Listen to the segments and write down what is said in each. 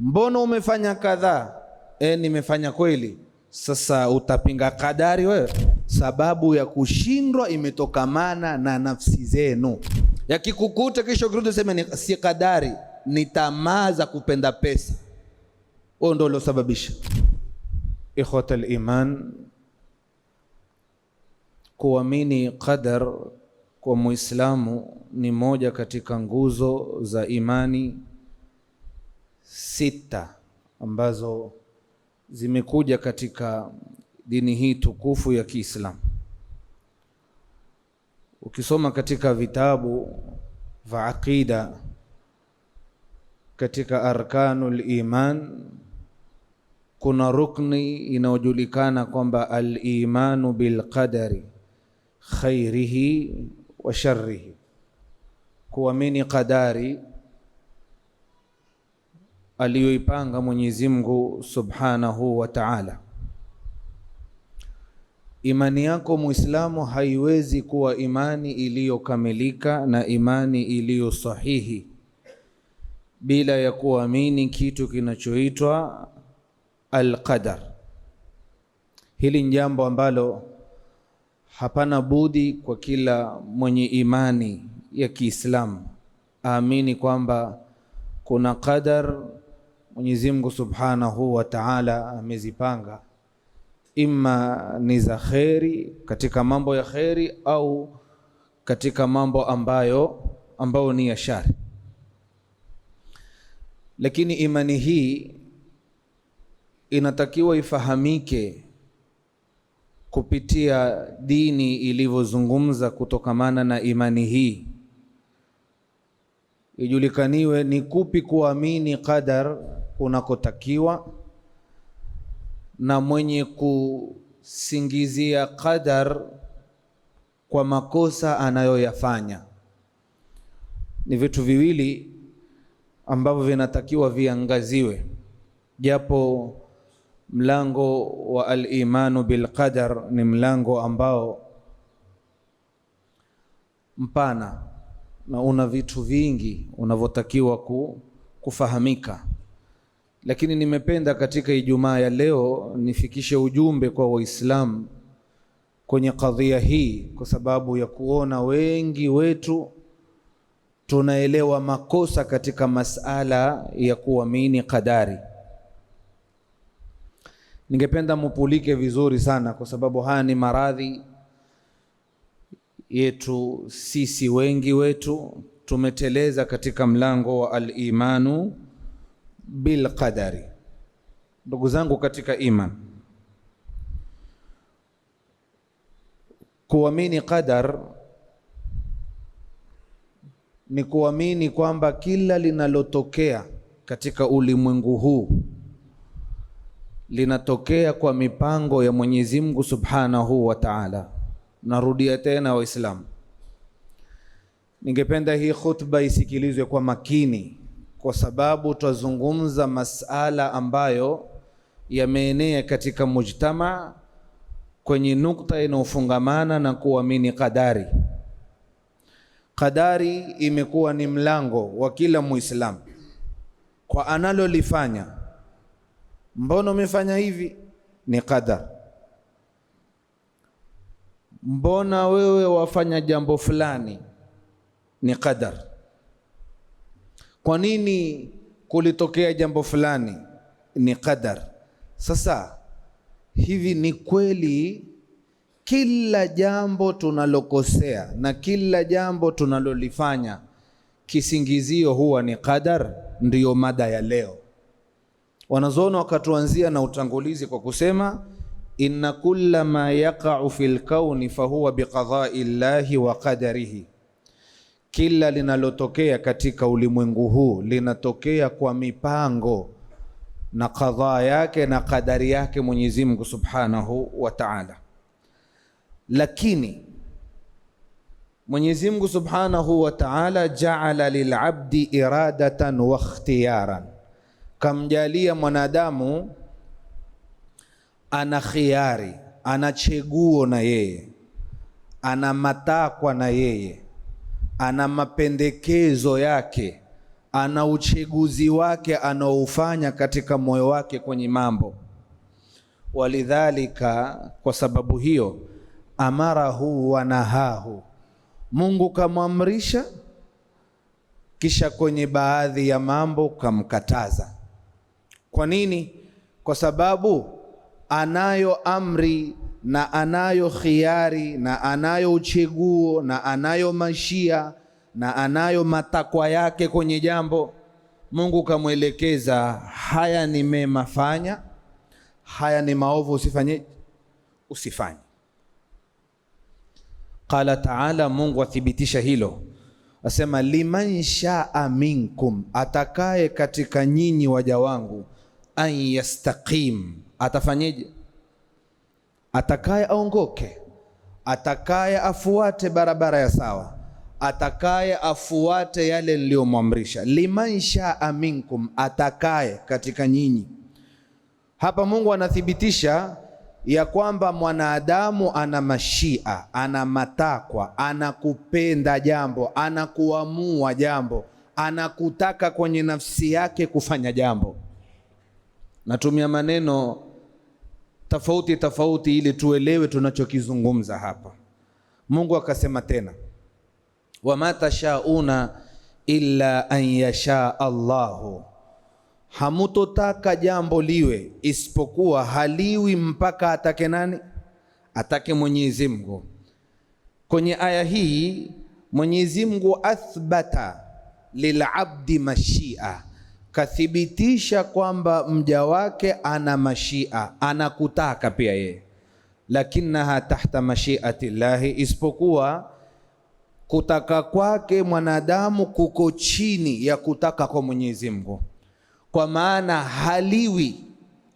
mbona umefanya kadhaa? Nimefanya kweli. Sasa utapinga kadari wewe? Sababu ya kushindwa imetokamana na nafsi zenu. Yakikukuta kisha ukirudi sema si kadari, ni tamaa za kupenda pesa. Huo ndio uliosababisha. Ikhwatal iman, kuamini qadar kwa Muislamu ni moja katika nguzo za imani 6 ambazo zimekuja katika dini hii tukufu ya Kiislamu. Ukisoma katika vitabu vya aqida, katika arkanul iman kuna rukni inayojulikana kwamba al-imanu bil qadari khairihi wa sharrihi, kuamini qadari aliyoipanga Mwenyezi Mungu Subhanahu wa Ta'ala. Imani yako Muislamu haiwezi kuwa imani iliyokamilika na imani iliyo sahihi bila ya kuamini kitu kinachoitwa al-qadar. Hili ni jambo ambalo hapana budi kwa kila mwenye imani ya Kiislamu aamini kwamba kuna qadar Mwenyezi Mungu Subhanahu wa Ta'ala amezipanga, imma ni za kheri, katika mambo ya kheri, au katika mambo ambayo ni ya shari. Lakini imani hii inatakiwa ifahamike kupitia dini ilivyozungumza kutokamana na imani hii, ijulikaniwe ni kupi kuamini qadar kunakotakiwa, na mwenye kusingizia qadar kwa makosa anayoyafanya. Ni vitu viwili ambavyo vinatakiwa viangaziwe, japo mlango wa al-imanu bil qadar ni mlango ambao mpana na una vitu vingi unavyotakiwa kufahamika. Lakini nimependa katika Ijumaa ya leo nifikishe ujumbe kwa Waislamu kwenye kadhia hii, kwa sababu ya kuona wengi wetu tunaelewa makosa katika masala ya kuamini qadari. Ningependa mupulike vizuri sana, kwa sababu haya ni maradhi yetu sisi. Wengi wetu tumeteleza katika mlango wa al-imanu bil qadari. Ndugu zangu katika iman, kuamini qadar ni kuamini kwamba kila linalotokea katika ulimwengu huu linatokea kwa mipango ya Mwenyezi Mungu Subhanahu wa Ta'ala. Narudia tena Waislamu, ningependa hii khutba isikilizwe kwa makini, kwa sababu tutazungumza masala ambayo yameenea katika mujtama kwenye nukta inayofungamana na kuamini qadari. Qadari imekuwa ni mlango wa kila Muislamu kwa analolifanya. Mbona umefanya hivi? Ni qadar. Mbona wewe wafanya jambo fulani? Ni qadar. Kwa nini kulitokea jambo fulani? Ni qadar. Sasa hivi ni kweli kila jambo tunalokosea na kila jambo tunalolifanya kisingizio huwa ni qadar? Ndiyo mada ya leo. Wanazuoni wakatuanzia na utangulizi kwa kusema inna kulla ma yaqa'u fil kauni fahuwa biqada'i llahi wa qadarihi, kila linalotokea katika ulimwengu huu linatokea kwa mipango na qadhaa yake na qadari yake Mwenyezi Mungu Subhanahu wa Ta'ala. Lakini Mwenyezi Mungu Subhanahu wa Ta'ala ja'ala lil'abdi iradatan wa ikhtiyaran, kamjalia mwanadamu ana khiari, ana cheguo na yeye, ana matakwa na yeye, ana mapendekezo yake ana uchaguzi wake anaoufanya katika moyo wake kwenye mambo. Walidhalika, kwa sababu hiyo, amarahu wa nahahu, Mungu kamwamrisha, kisha kwenye baadhi ya mambo kamkataza. Kwa nini? Kwa sababu anayo amri na anayo khiari na anayo uchaguo na anayo mashia na anayo matakwa yake kwenye jambo. Mungu kamwelekeza, haya ni mema fanya, haya ni maovu usifanye. Qala taala, Mungu athibitisha hilo, asema liman shaa minkum, atakaye katika nyinyi waja wangu, an yastaqim, atafanyeje? Atakaye aongoke, atakaye afuate barabara ya sawa, atakaye afuate yale niliyomwamrisha. Liman shaa minkum, atakaye katika nyinyi. Hapa Mungu anathibitisha ya kwamba mwanadamu ana mashia, ana matakwa, anakupenda jambo, anakuamua jambo, anakutaka kwenye nafsi yake kufanya jambo. Natumia maneno tofauti tofauti ili tuelewe tunachokizungumza hapa. Mungu akasema tena, wama tashauna illa an yasha Allahu, hamutotaka jambo liwe isipokuwa haliwi mpaka atake nani? Atake Mwenyezi Mungu. Kwenye aya hii Mwenyezi Mungu athbata lilabdi mashia, kathibitisha kwamba mja wake ana mashia, anakutaka pia yeye, lakinaha tahta mashiati llahi, isipokuwa kutaka kwake mwanadamu kuko chini ya kutaka kwa Mwenyezi Mungu. Kwa maana haliwi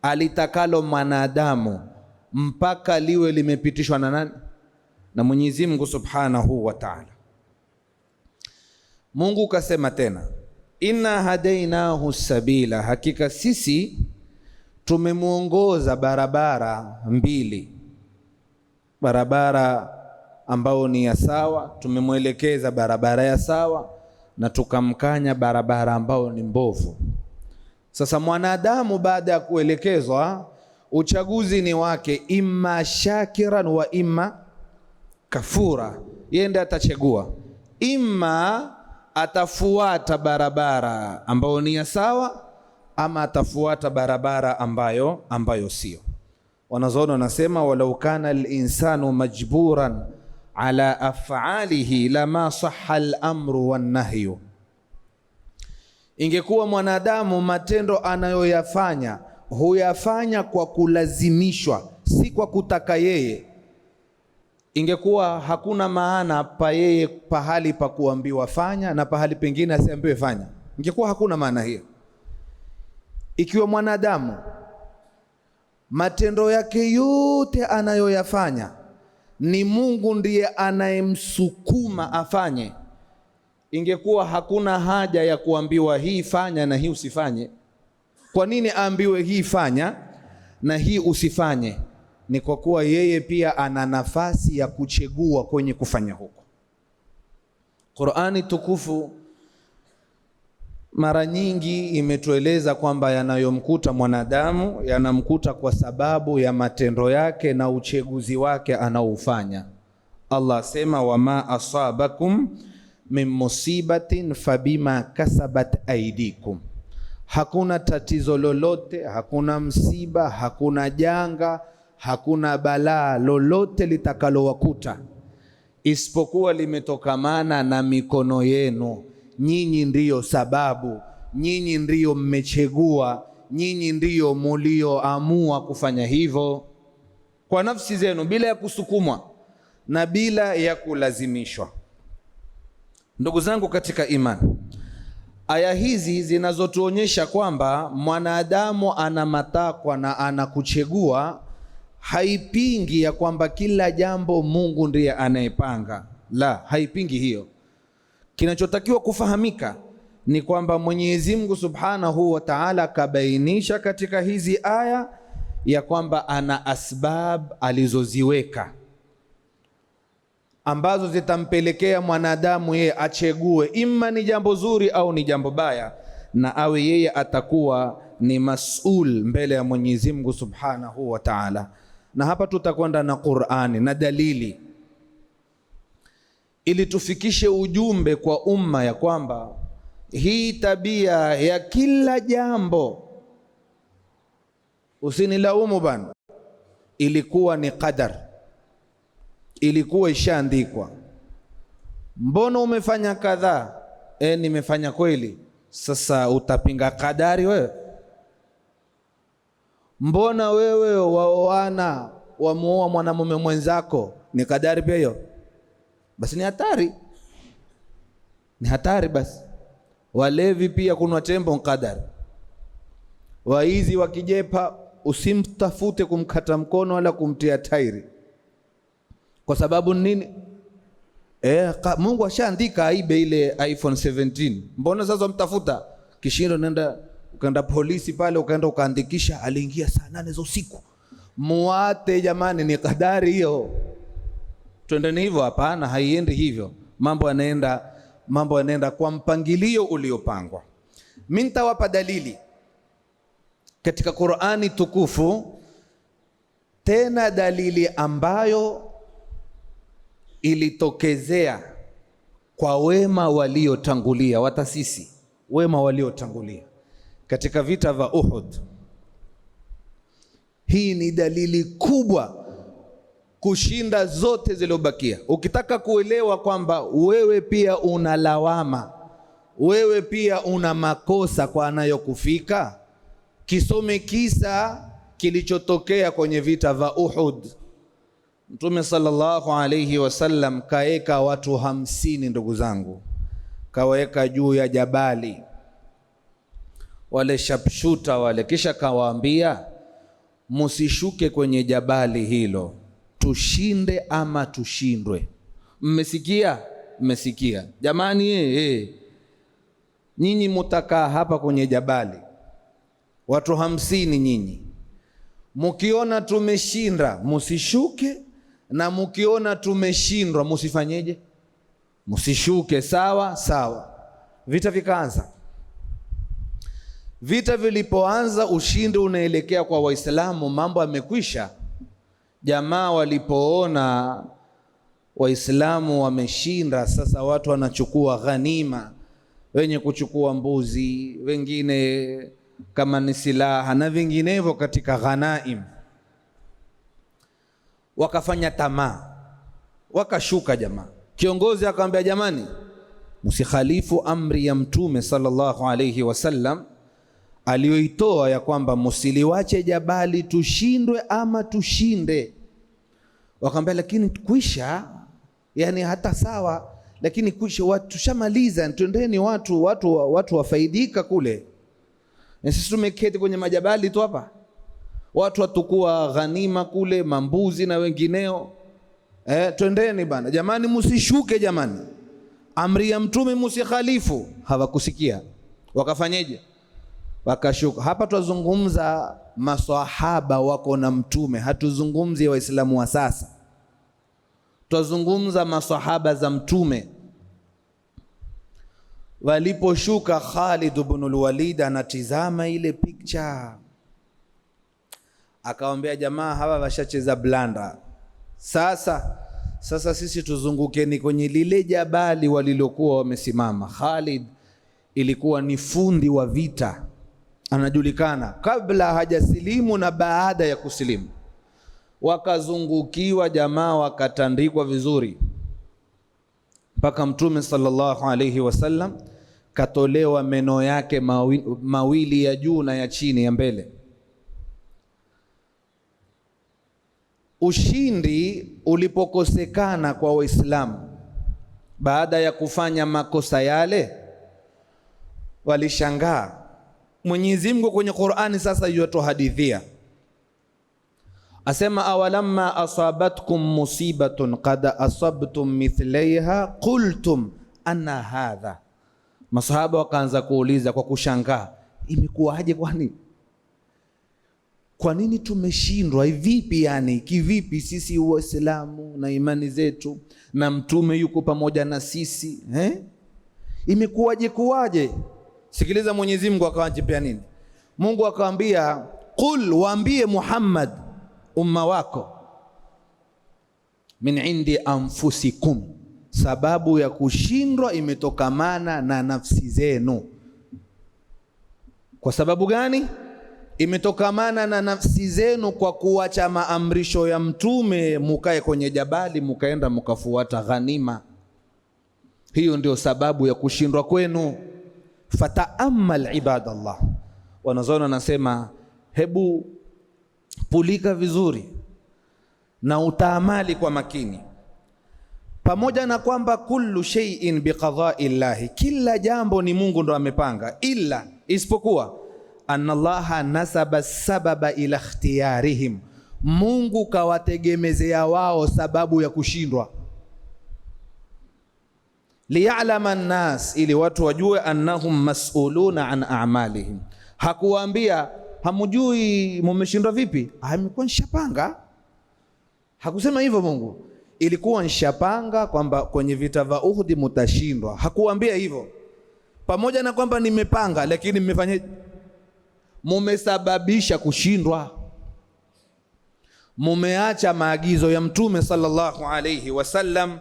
alitakalo mwanadamu mpaka liwe limepitishwa na nani? Na Mwenyezi Mungu Subhanahu wa Ta'ala. Mungu kasema tena, inna hadainahu sabila, hakika sisi tumemuongoza barabara mbili, barabara ambao ni ya sawa, tumemwelekeza barabara ya sawa na tukamkanya barabara ambao ni mbovu. Sasa mwanadamu baada ya kuelekezwa, uchaguzi ni wake, imma shakiran wa imma kafura. Yeye ndiye atachagua, imma atafuata barabara ambayo ni ya sawa, ama atafuata barabara ambayo sio. Wanazuoni wanasema, walau kana al-insanu majburan ala af'alihi lama sahha al-amru wan-nahyu, ingekuwa mwanadamu matendo anayoyafanya huyafanya kwa kulazimishwa, si kwa kutaka yeye, ingekuwa hakuna maana pa yeye pahali pa kuambiwa fanya na pahali pengine asiambiwe fanya, ingekuwa hakuna maana hiyo. Ikiwa mwanadamu matendo yake yote anayoyafanya ni Mungu ndiye anayemsukuma afanye, ingekuwa hakuna haja ya kuambiwa hii fanya na hii usifanye. Kwa nini aambiwe hii fanya na hii usifanye? Ni kwa kuwa yeye pia ana nafasi ya kuchagua kwenye kufanya huko. Qur'ani tukufu mara nyingi imetueleza kwamba yanayomkuta mwanadamu yanamkuta kwa sababu ya matendo yake na uchaguzi wake anaoufanya. Allah asema, wama asabakum min musibatin fabima kasabat aidikum, hakuna tatizo lolote, hakuna msiba, hakuna janga, hakuna balaa lolote litakalowakuta isipokuwa limetokamana na mikono yenu. Nyinyi ndiyo sababu, nyinyi ndiyo mmechagua, nyinyi ndiyo mulioamua kufanya hivyo kwa nafsi zenu, bila ya kusukumwa na bila ya kulazimishwa. Ndugu zangu katika imani, aya hizi zinazotuonyesha kwamba mwanadamu ana matakwa na ana kuchagua, haipingi ya kwamba kila jambo Mungu ndiye anayepanga. La, haipingi hiyo. Kinachotakiwa kufahamika ni kwamba Mwenyezi Mungu Subhanahu wa Ta'ala kabainisha katika hizi aya ya kwamba ana asbab alizoziweka ambazo zitampelekea mwanadamu yeye achegue imma ni jambo zuri au ni jambo baya, na awe yeye atakuwa ni masul mbele ya Mwenyezi Mungu Subhanahu wa Ta'ala. Na hapa tutakwenda na Qur'ani na dalili ili tufikishe ujumbe kwa umma ya kwamba hii tabia ya kila jambo, usinilaumu bana, ilikuwa ni qadar, ilikuwa ishaandikwa. Mbona umefanya kadhaa? Nimefanya kweli. Sasa utapinga kadari wewe? Mbona wewe waoana wamuoa mwanamume mwenzako, ni kadari pia hiyo? Basi ni hatari, ni hatari. Basi walevi pia kunwa tembo kadari, waizi wakijepa usimtafute kumkata mkono wala kumtia tairi. Kwa sababu nini? Mungu ashaandika aibe ile iPhone 17. Mbona sasa mtafuta? Kishindo nenda ukaenda polisi pale, ukaenda ukaandikisha aliingia saa 8 za usiku. Muate jamani, ni kadari hiyo. Twendeni hivyo? Hapana, haiendi hivyo. Mambo yanaenda kwa mpangilio uliopangwa. Mimi nitawapa dalili katika Qur'ani tukufu, tena dalili ambayo ilitokezea kwa wema waliotangulia, watasisi wema waliotangulia katika vita vya Uhud. Hii ni dalili kubwa kushinda zote zilizobakia. Ukitaka kuelewa kwamba wewe pia una lawama, wewe pia una makosa kwa anayokufika, kisome kisa kilichotokea kwenye vita vya Uhud. Mtume sallallahu alayhi wasallam kaeka watu 50, ndugu zangu, kaweka juu ya jabali, wale sharpshooter wale, kisha kawaambia musishuke kwenye jabali hilo, tushinde ama tushindwe. Mmesikia? Mmesikia jamani? Nyinyi mutakaa hapa kwenye jabali watu 50 nyinyi, mukiona tumeshinda musishuke, na mukiona tumeshindwa musifanyeje? Musishuke. Sawa sawa. Vita vikaanza. Vita vilipoanza, ushindi unaelekea kwa Waislamu, mambo yamekwisha. Jamaa walipoona Waislamu wameshinda, sasa watu wanachukua ghanima, wenye kuchukua mbuzi, wengine kama ni silaha na vinginevyo katika ghanaim. Wakafanya tamaa, wakashuka jamaa. Kiongozi akamwambia, jamani, msikhalifu amri ya Mtume sallallahu alayhi wasallam aliyoitoa ya kwamba msiliwache jabali, tushindwe ama tushinde. Wakamwambia, lakini kwisha, yani hata sawa, lakini kwisha, watu tushamaliza, twendeni watu wafaidika kule. Na sisi tumeketi kwenye majabali tu hapa, watu watukua ghanima kule, mambuzi na wengineo. Twendeni bana jamani, musishuke jamani, amri ya Mtume musikhalifu. Hawakusikia. Wakafanyeje? Wakashuka. Hapa tuzungumza maswahaba wako na Mtume, hatuzungumzi Waislamu wa sasa, tuzungumza maswahaba za Mtume. Waliposhuka, Khalid ibn al-Walid anatizama ile picture, akawaambia, jamaa hawa washacheza blanda. Sasa sisi tuzungukeni kwenye lile jabali walilokuwa wamesimama. Khalid ilikuwa ni fundi wa vita, anajulikana kabla hajasilimu na baada ya kusilimu. Wakazungukiwa jamaa, wakatandikwa vizuri, mpaka Mtume sallallahu alayhi wasallam katolewa meno yake mawili ya juu na ya chini ya mbele. Ushindi ulipokosekana kwa Waislamu baada ya kufanya makosa yale, walishangaa. Mwenyezi Mungu kwenye Qur'ani sasa yuatohadithia, asema, awalamma asabatkum musibatun qad asabtum mithlaiha qultum anna hadha. Masahaba wakaanza kuuliza kwa kushangaa, imekuwaje? Kwani Kwa nini tumeshindwa? Vipi yani? Kivipi sisi Waislamu na imani zetu na mtume yuko pamoja na sisi Imekuwaje kuwaje? Sikiliza, Mwenyezi Mungu akawajipea nini? Mungu akamwambia, qul, waambie Muhammad umma wako, min indi anfusikum, sababu ya kushindwa imetokamana na nafsi zenu. Kwa sababu gani? Imetokamana na nafsi zenu kwa kuacha maamrisho ya mtume, mukae kwenye jabali, mukaenda mukafuata ghanima. Hiyo ndio sababu ya kushindwa kwenu. Fata'ammal ibadallah. Wanazoona nasema, hebu pulika vizuri na utaamali kwa makini. Pamoja na kwamba kullu shay'in biqada'i llahi, kila jambo ni Mungu ndo amepanga, illa, isipokuwa anna Allaha nasaba sababa ila ikhtiyarihim, Mungu kawategemezea wao sababu ya kushindwa. Liya'lama an-nas, ili watu wajue, annahum mas'uluna an a'malihim. Hakuwaambia hamujui mumeshindwa vipi, imekuwa nishapanga. Hakusema hivyo Mungu, ilikuwa nishapanga kwamba kwenye vita vya Uhud mutashindwa. Hakuwaambia hivyo. Pamoja na kwamba nimepanga, lakini mmefanya, mumesababisha kushindwa. Mumeacha maagizo ya mtume sallallahu alayhi wasallam,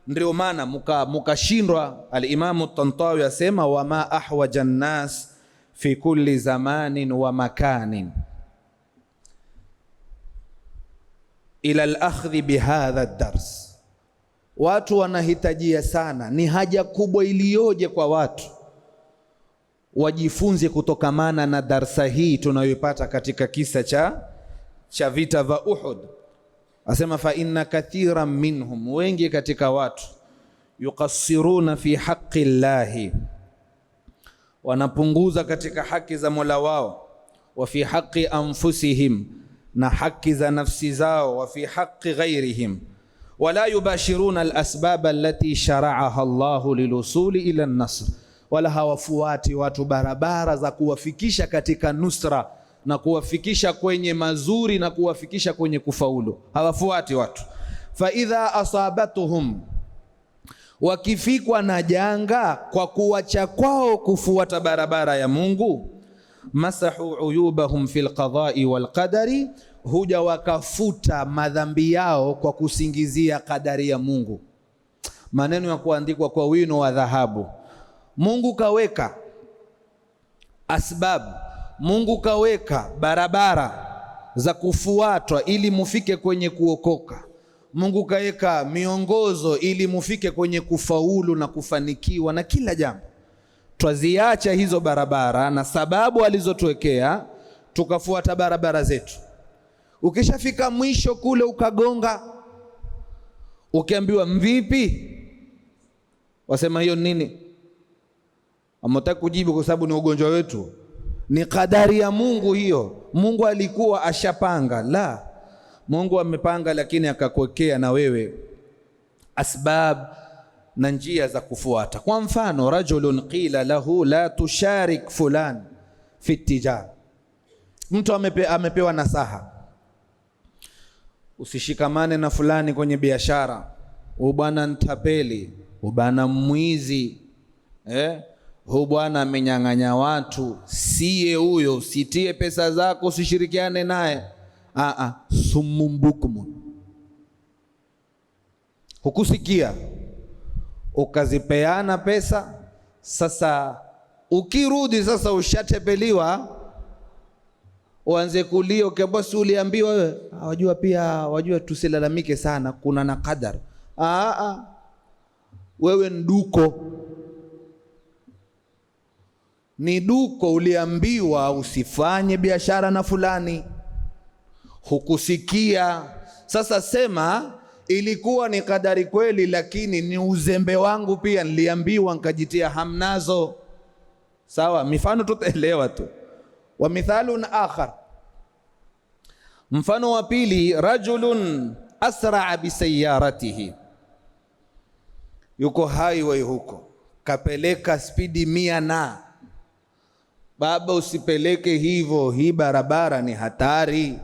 ndio maana mukashindwa. Al-Imamu Tantawi asema, wama ahwaja an-nas fi kulli zamanin wa makanin ila al-akhdhi bihadha ad-dars. Watu wanahitajia sana, ni haja kubwa iliyoje kwa watu wajifunze kutokamana na darsa hii tunayoipata katika kisa cha vita vya Uhud. Asema, fa inna kathiran minhum, wengi katika watu, yuqassiruna fi haqqi llahi, wanapunguza katika haki za Mola wao, wa fi haqqi anfusihim, na haki za nafsi zao, wa fi haqqi ghairihim, wala yubashiruna alasbab allati shara'aha Allahu lilusuli ila an-nasr, wala hawafuati watu barabara za kuwafikisha katika nusra na kuwafikisha kwenye mazuri na kuwafikisha kwenye kufaulu. Hawafuati watu. Fa idha asabatuhum, wakifikwa na janga kwa kuwacha kwao kufuata barabara ya Mungu, masahu uyubahum fil qada'i wal qadari, huja wakafuta madhambi yao kwa kusingizia kadari ya Mungu. Maneno ya kuandikwa kwa wino wa dhahabu. Mungu kaweka asbabu, Mungu kaweka barabara za kufuatwa ili mufike kwenye kuokoka. Mungu kaweka miongozo ili mufike kwenye kufaulu na kufanikiwa na kila jambo. Twaziacha hizo barabara na sababu alizotuwekea, tukafuata barabara zetu. Ukishafika mwisho kule ukagonga, ukiambiwa mvipi, wasema hiyo nini? Amotaka kujibu kwa sababu ni ugonjwa wetu, ni kadari ya Mungu hiyo. Mungu alikuwa ashapanga? La, Mungu amepanga, lakini akakuwekea na wewe asbab na njia za kufuata. Kwa mfano, rajulun qila lahu la tusharik fulan fi tijara, mtu amepewa nasaha, usishikamane na fulani kwenye biashara, ubwana ntapeli, ubwana mwizi, huyu bwana amenyang'anya watu, siye huyo, sitie pesa zako, usishirikiane naye. Sumumbukumun, hukusikia ukazipeana pesa. Sasa ukirudi sasa ushatepeliwa, uanze kulia, ukiambiwa uliambiwa wewe, wajua pia, wajua tusilalamike sana, kuna na qadar. Wewe nduko, ni duko, uliambiwa usifanye biashara na fulani, hukusikia. Sasa sema ilikuwa ni kadari kweli, lakini ni uzembe wangu pia, niliambiwa nikajitia hamnazo. Sawa, mifano tutaelewa tu. Wa mithalun akhar, mfano wa pili, rajulun asra'a bisayaratihi, yuko highway huko, kapeleka spidi 100 na Baba, usipeleke hivyo, hii barabara ni hatari,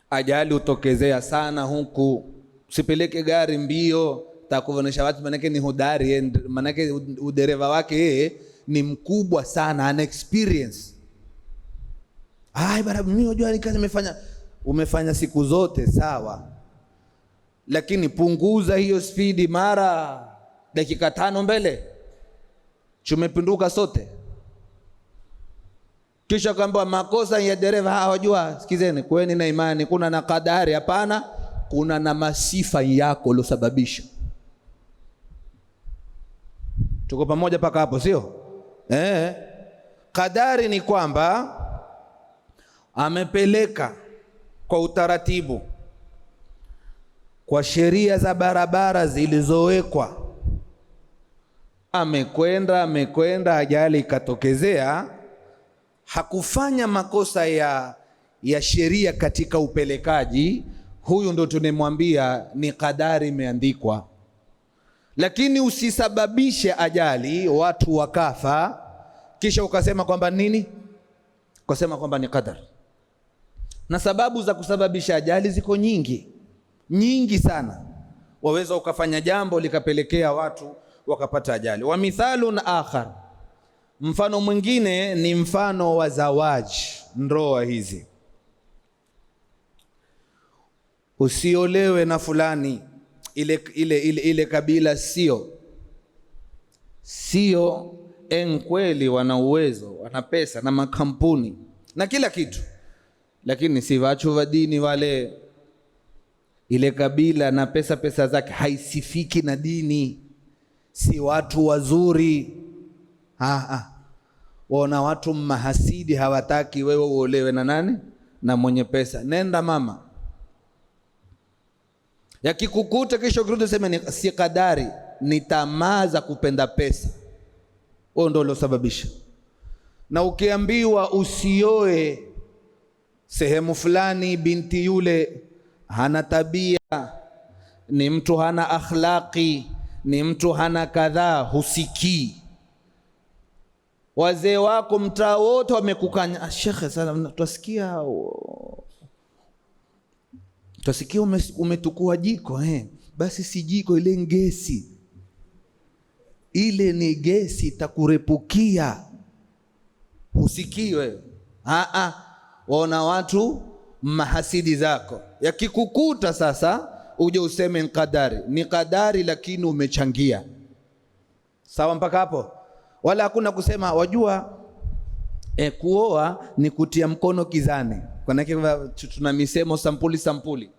ajali utokezea sana huku. Usipeleke gari mbio, takuonesha watu, manake ni hodari, manake udereva wake yeye ni mkubwa sana, ana experience. Barabara mimi unajua ni kazi umefanya siku zote sawa, lakini punguza hiyo spidi, mara dakika 5 mbele tumepinduka sote. Kisha kaambiwa makosa ya dereva. Hawajua, sikizeni, kweni na imani, kuna na kadari? Hapana, kuna na masifa yako losababisha. Tuko pamoja paka hapo, sio? Kadari ni kwamba amepeleka kwa utaratibu, kwa sheria za barabara zilizowekwa, amekwenda, ajali ikatokezea. Hakufanya makosa ya sheria katika upelekaji, huyu ndo tunemwambia ni kadari imeandikwa. Lakini usisababishe ajali watu wakafa, kisha ukasema kwamba nini? Ukasema kwamba ni kadari. Na sababu za kusababisha ajali ziko nyingi sana. Waweza ukafanya jambo likapelekea watu wakapata ajali. Wa mithalun akhar, mfano mwingine ni mfano wa zawaji, ndoa hizi. Usiolewe na fulani, ile kabila sio kweli, wana uwezo, wana pesa na makampuni na kila kitu, lakini si wachu wa dini wale. Ile kabila na pesa zake haisifiki na dini, si watu wazuri. Wana watu mahasidi, hawataki wewe uolewe na nani? Na mwenye pesa. Nenda mama, yakikukuta kisha ukirudi sema si kadari, ni tamaa za kupenda pesa. Huo ndio ulosababisha. Na ukiambiwa usioe sehemu fulani, binti yule hana tabia, ni mtu hana akhlaqi, ni mtu hana kadhaa, husikii. Wazee wako mtaa wote wamekukanya, shekhe sana, twasikia umetukua jiko. Basi si jiko, ile ngesi, ile ni gesi, takurepukia. Husikii wewe. Waona watu mahasidi zako. Yakikukuta sasa, uje useme ni kadari. Ni kadari, lakini umechangia. Sawa mpaka hapo? Wala hakuna kusema wajua kuoa ni kutia mkono kizani. Kwa nini tuna misemo sampuli.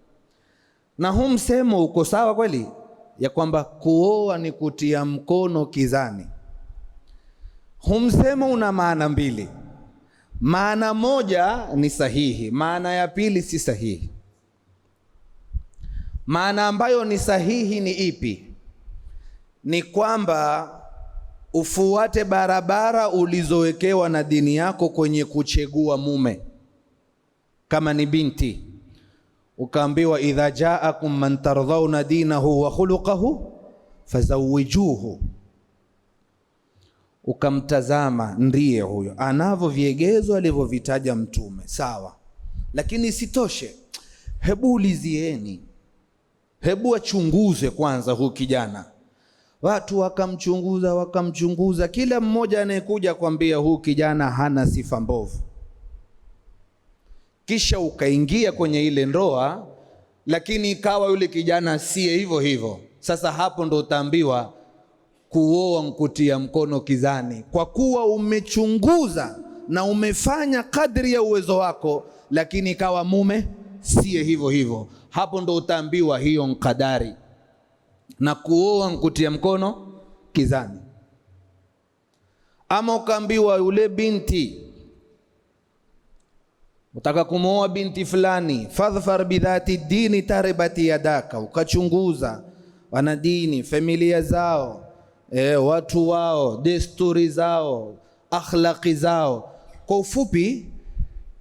Na huu msemo uko sawa kweli, ya kwamba kuoa ni kutia mkono kizani. Huu msemo una maana mbili. Maana moja ni sahihi, maana ya pili si sahihi. Maana ambayo ni sahihi ni ipi? Ni kwamba ufuate barabara ulizowekewa na dini yako kwenye kuchagua mume. Kama ni binti, ukaambiwa idha jaakum man tardhauna dinahu wa khuluquhu fazawijuhu, ukamtazama ndiye huyo, anavyo viegezo alivyovitaja Mtume, sawa. Lakini isitoshe, hebu ulizieni, hebu achunguze kwanza huyu kijana. Watu wakamchunguza, kila mmoja anayekuja kwambia huyu kijana hana sifa mbovu. Kisha ukaingia kwenye ile ndoa, lakini ikawa yule kijana siye hivyo. Sasa hapo ndo utaambiwa kuoa nkutia mkono kizani, kwa kuwa umechunguza na umefanya kadri ya uwezo wako, lakini ikawa mume siye hivyo. Hapo ndo utaambiwa hiyo nkadari, na kuoa nkutia mkono kizani. Ama ukaambiwa yule binti, utaka kumooa binti fulani, fadhfar bidhati dini taribati yadaka, ukachunguza wana dini, familia zao, watu wao, desturi zao, akhlaqi zao. Kwa ufupi,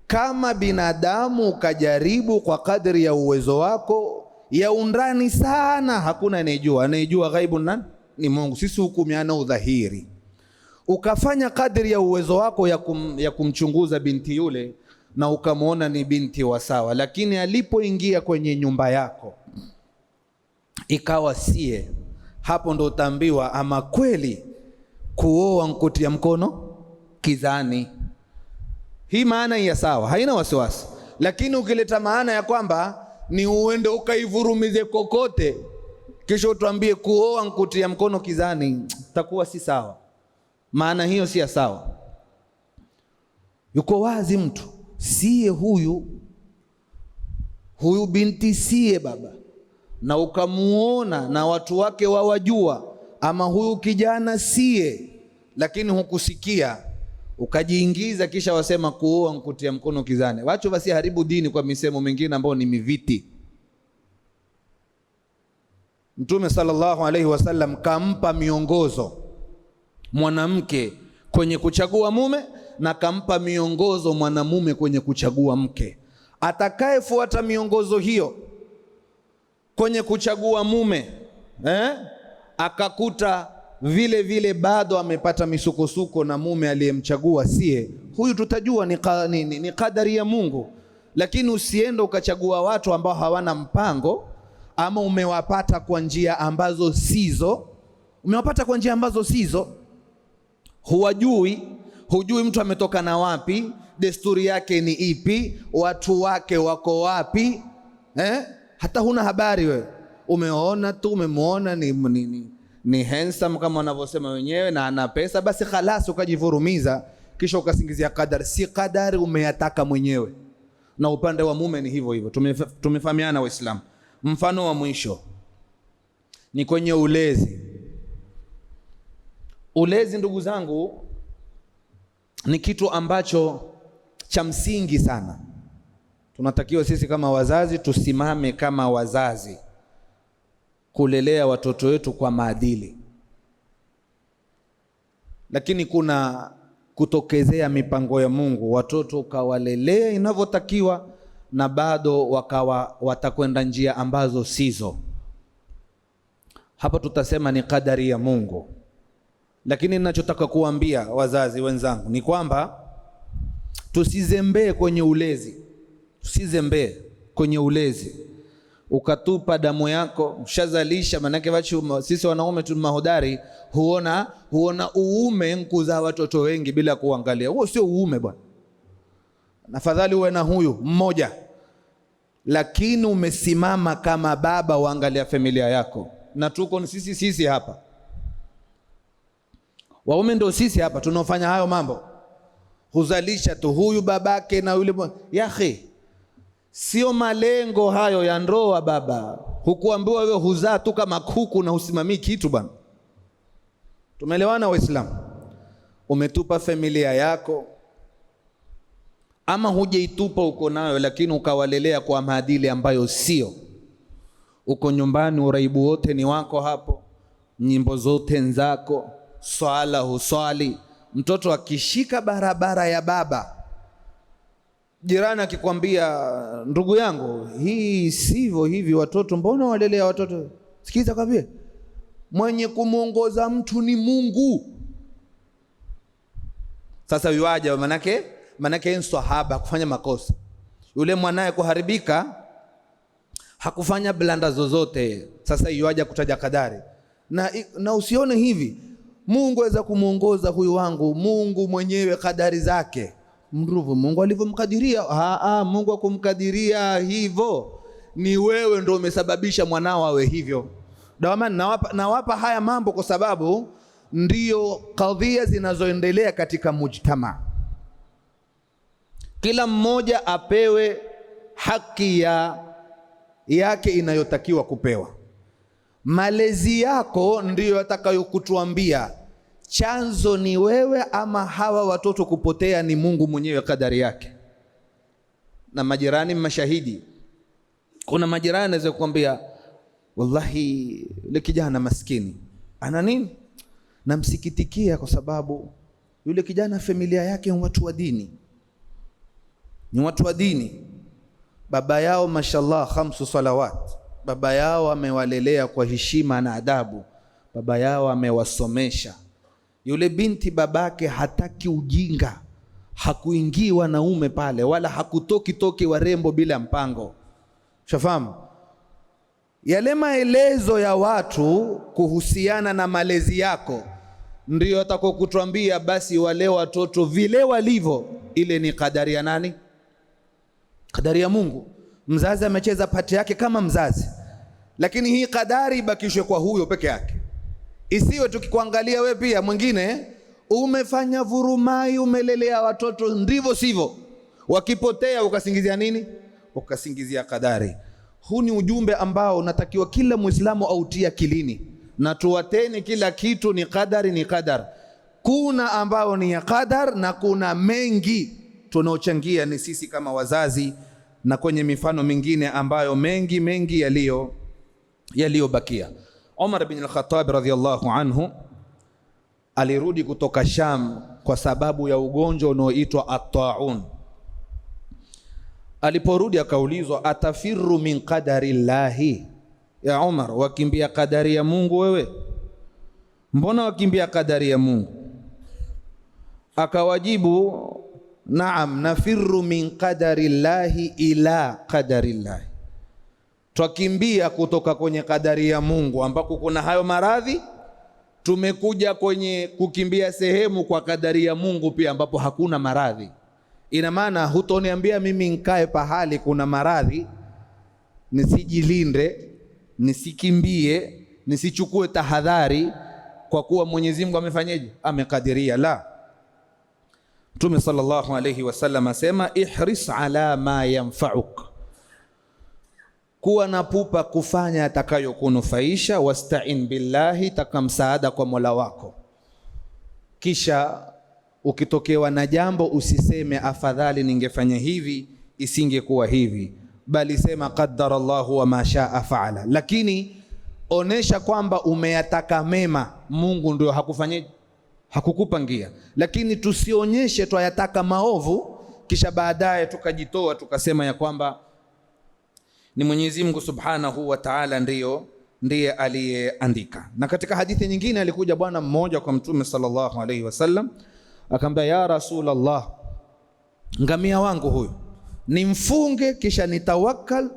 kama binadamu ukajaribu kwa kadri ya uwezo wako, ya undani sana, hakuna anayejua ghaibu nani? Ni Mungu. Sisi hukumiana udhahiri. ukafanya kadri ya uwezo wako ya kumchunguza binti yule na ukamwona ni binti wa sawa, lakini alipoingia kwenye nyumba yako ikawa sie, hapo ndo utaambiwa ama kweli kuoa nkutia mkono kizani. Hii maana ya sawa, haina wasiwasi. Lakini ukileta maana ya kwamba ni uende ukaivurumize kokote kisha utuambie kuoa nkutia mkono kizani, takuwa si sawa. Maana hiyo si sawa. Yuko wazi mtu, siye huyu binti siye baba, na ukamuona na watu wake wawajua, ama huyu kijana siye, lakini hukusikia ukajiingiza, kisha wasema kuoa nkutia mkono kizani. Wacho basi haribu dini kwa misemo mingine ambayo ni miviti. Mtume sallallahu alaihi wasallam kampa miongozo mwanamke kwenye kuchagua mume, na kampa miongozo mwanamume kwenye kuchagua mke. Atakayefuata miongozo hiyo kwenye kuchagua mume akakuta vile vile bado amepata misukosuko na mume aliyemchagua sie, huyu tutajua ni kadari ya Mungu. Lakini usiende ukachagua watu ambao hawana mpango, ama umewapata kwa njia ambazo sizo, hujui mtu ametoka na wapi, desturi yake ni ipi, watu wake wako wapi, hata huna habari wewe. Umeona tu, umemwona ni handsome kama wanavyosema wenyewe na ana pesa, basi khalas ukajivurumiza, kisha ukasingizia kadari. Si kadari, umeyataka mwenyewe. Na upande wa mume ni hivyo hivyo. Tumefahamiana Waislamu. Mfano wa mwisho ni kwenye ulezi. Ulezi, ndugu zangu, ni kitu ambacho cha msingi sana. Tunatakiwa sisi kama wazazi tusimame kama wazazi kulelea watoto wetu kwa maadili. Lakini kuna kutokezea mipango ya Mungu, watoto ukawalelea inavyotakiwa na bado watakwenda njia ambazo sizo. Hapa tutasema ni kadari ya Mungu. Lakini ninachotaka kuambia wazazi wenzangu ni kwamba tusizembee kwenye ulezi. Ukatupa damu yako, ushazalisha. Manake sisi wanaume tu mahodari, huona uume nkuzaa watoto wengi bila kuangalia. Huo sio uume bwana. Afadhali uwe na huyu mmoja, lakini umesimama kama baba, uangalia familia yako. Na tuko sisi hapa waume, ndio sisi hapa tunaofanya hayo mambo, huzalisha tu huyu babake na yule. Yaani sio malengo hayo ya ndoa baba. Hukuambiwa wewe huzaa tu kama kuku na usimamii kitu bwana. Tumeelewana Waislamu? Umetupa familia yako, ama hujaitupa uko nayo, lakini ukawalelea kwa maadili ambayo sio. Uko nyumbani, uraibu wote ni wako hapo, nyimbo zote nzako, swala huswali. Mtoto akishika barabara ya baba, jirani akikwambia ndugu yangu, hii sivyo hivi, watoto mbona walelea watoto? Sikiza kwambie, mwenye kumuongoza mtu ni Mungu. Sasa yuaja manake ni sahaba kufanya makosa. Yule mwanae kuharibika hakufanya blanda zozote. Sasa yuaja kutaja kadari. Na usione hivi, Mungu aweza kumuongoza huyu wangu, Mungu mwenyewe kadari zake. Mruvu Mungu alivyomkadiria. Mungu akumkadiria hivyo, ni wewe ndio umesababisha mwanao awe hivyo. Dawamani, nawapa haya mambo kwa sababu ndiyo kadhia zinazoendelea katika mujtama. Kila mmoja apewe haki yake inayotakiwa kupewa. Malezi yako ndiyo yatakayokutuambia chanzo ni wewe ama hawa watoto kupotea ni Mungu mwenyewe kadari yake. Na majirani mashahidi. Kuna majirani anaweza kukwambia, wallahi yule kijana maskini ana nini, namsikitikia kwa sababu yule kijana familia yake ni watu wa dini, baba yao mashallah 5 salawat, baba yao amewalelea kwa heshima na adabu, baba yao amewasomesha. Yule binti babake hataki ujinga, hakuingii wanaume pale, wala hakutoki warembo bila mpango. Shafahamu? Yale maelezo ya watu kuhusiana na malezi yako ndio atakokutuambia basi wale watoto vile walivyo. Ile ni kadari ya nani? Kadari ya Mungu. Mzazi amecheza pati yake kama mzazi, lakini hii kadari ibakishwe kwa huyo peke yake. Isiwe tukikuangalia we pia mwingine umefanya vurumai, umelelea watoto ndivyo sivyo, wakipotea ukasingizia nini? Ukasingizia kadari. Huu ni ujumbe ambao natakiwa kila Muislamu autia kilini, na tuwateni kila kitu ni kadari, ni kadar. Kuna ambao ni ya kadar na kuna mengi tunaochangia ni sisi kama wazazi, na kwenye mifano mingine ambayo mengi yaliyobakia. Umar bin al-Khattab radhiyallahu anhu alirudi kutoka Sham kwa sababu ya ugonjwa unaoitwa at-ta'un. Aliporudi akaulizwa, atafiru min qadari llahi ya Umar, wakimbia kadari ya Mungu wewe? Mbona wakimbia kadari ya Mungu? Akawajibu, naam, nafiru min qadari llahi ila qadari llahi, twakimbia kutoka kwenye kadari ya Mungu ambako kuna hayo maradhi, tumekuja kwenye kukimbia sehemu kwa kadari ya Mungu pia ambapo hakuna maradhi. Ina maana hutoniambia mimi nikae pahali kuna maradhi nisijilinde, nisikimbie, nisichukue tahadhari kwa kuwa Mwenyezi Mungu amefanyaje? Amekadiria. La. Mtume sallallahu alayhi wasallam asema, ihris ala ma yanfa'uk, kuwa na pupa kufanya atakayokunufaisha, wasta'in billahi, taka msaada kwa Mola wako. Kisha ukitokewa na jambo usiseme afadhali ningefanya hivi isingekuwa hivi, bali sema qaddarallahu wa ma shaa faala, lakini onesha kwamba umeyataka mema. Mungu ndio hakufanyaje? Hakukupangia. Lakini tusionyeshe twayataka maovu kisha baadaye tukajitoa tukasema ya kwamba ni Mwenyezi Mungu Subhanahu wa Ta'ala ndiye aliyeandika. Na katika hadithi nyingine alikuja bwana mmoja kwa Mtume sallallahu alayhi wasallam akamwambia, ya Rasulullah, ngamia wangu huyu nimfunge kisha nitawakkal,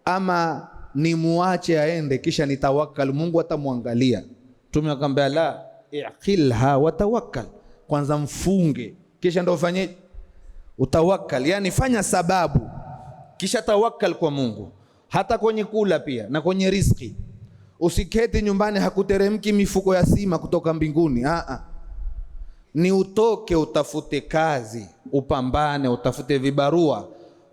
ama nimuache aende kisha nitawakkal, Mungu atamwangalia? Mtume akamwambia, la, iqilha wa tawakkal, kwanza mfunge kisha ndio ufanye utawakkal, yani fanya sababu kisha tawakkal kwa Mungu. Hata kwenye kula pia na kwenye riziki, usiketi nyumbani hakuteremki mifuko ya sima kutoka mbinguni. Ni utoke utafute kazi, upambane, utafute vibarua,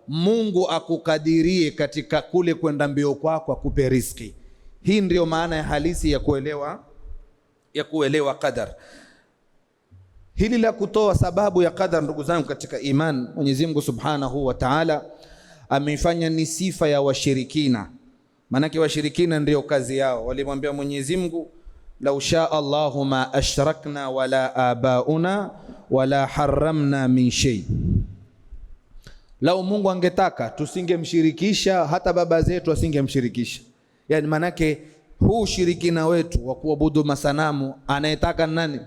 Mungu akukadirie katika kule kwenda mbio kwako, akupe riziki. Hii ndio maana ya halisi ya kuelewa qadar. Hili la kutoa sababu ya qadar, ndugu zangu katika iman, Mwenyezi Mungu Subhanahu wa Ta'ala ameifanya ni sifa ya washirikina. Maanake washirikina ndio kazi yao, walimwambia Mwenyezi Mungu, lau shaa Allahu ma ashrakna wala abauna wala haramna min shay, lau Mungu angetaka tusingemshirikisha, hata baba zetu asingemshirikisha. Yani manake huu ushirikina wetu wa kuabudu masanamu anayetaka nani?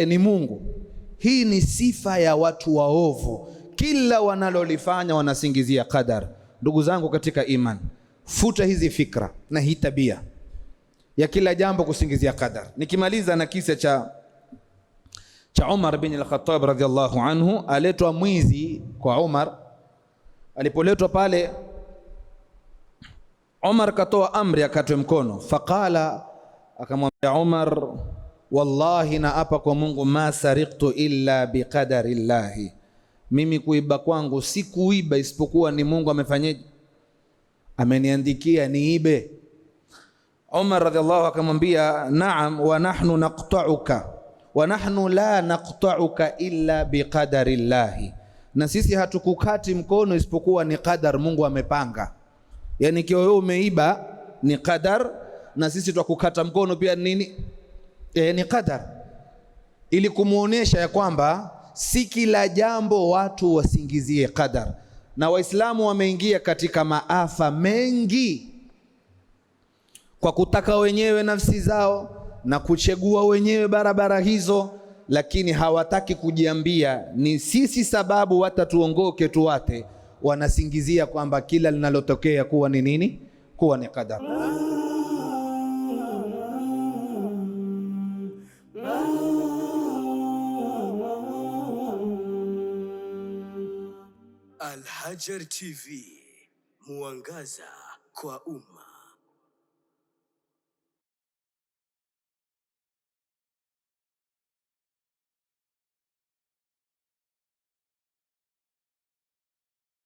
Ni Mungu. Hii ni sifa ya watu waovu, kila wanalolifanya wanasingizia qadar. Ndugu zangu katika iman, futa hizi fikra na hii tabia ya kila jambo kusingizia qadar. Nikimaliza na kisa cha Umar bin al-Khattab radhiyallahu anhu. Aletwa mwizi kwa Umar. Alipoletwa pale, Umar katoa amri akatwe mkono. Faqala, akamwambia Umar, wallahi na apa kwa Mungu, ma sariqtu illa biqadari llahi, mimi kuiba kwangu si kuiba isipokuwa ni Mungu amefanyaje? Ameniandikia niibe. Umar radhiallahu akamwambia, naam, wa nahnu naqta'uka wa nahnu la naqta'uka illa biqadari llahi, na sisi hatukukati mkono isipokuwa ni qadar Mungu amepanga. Yani kiwa wewe umeiba ni qadar, na sisi tukukata mkono pia nini? Ni qadar, ili kumuonesha ya kwamba si kila jambo watu wasingizie qadar. Na Waislamu wameingia katika maafa mengi kwa kutaka wenyewe nafsi zao na kuchagua wenyewe barabara hizo, lakini hawataki kujiambia ni sisi sababu watatuongoke tuwate. Wanasingizia kwamba kila linalotokea kuwa ni nini? Kuwa ni qadar. Al Hajar TV, mwangaza kwa umma.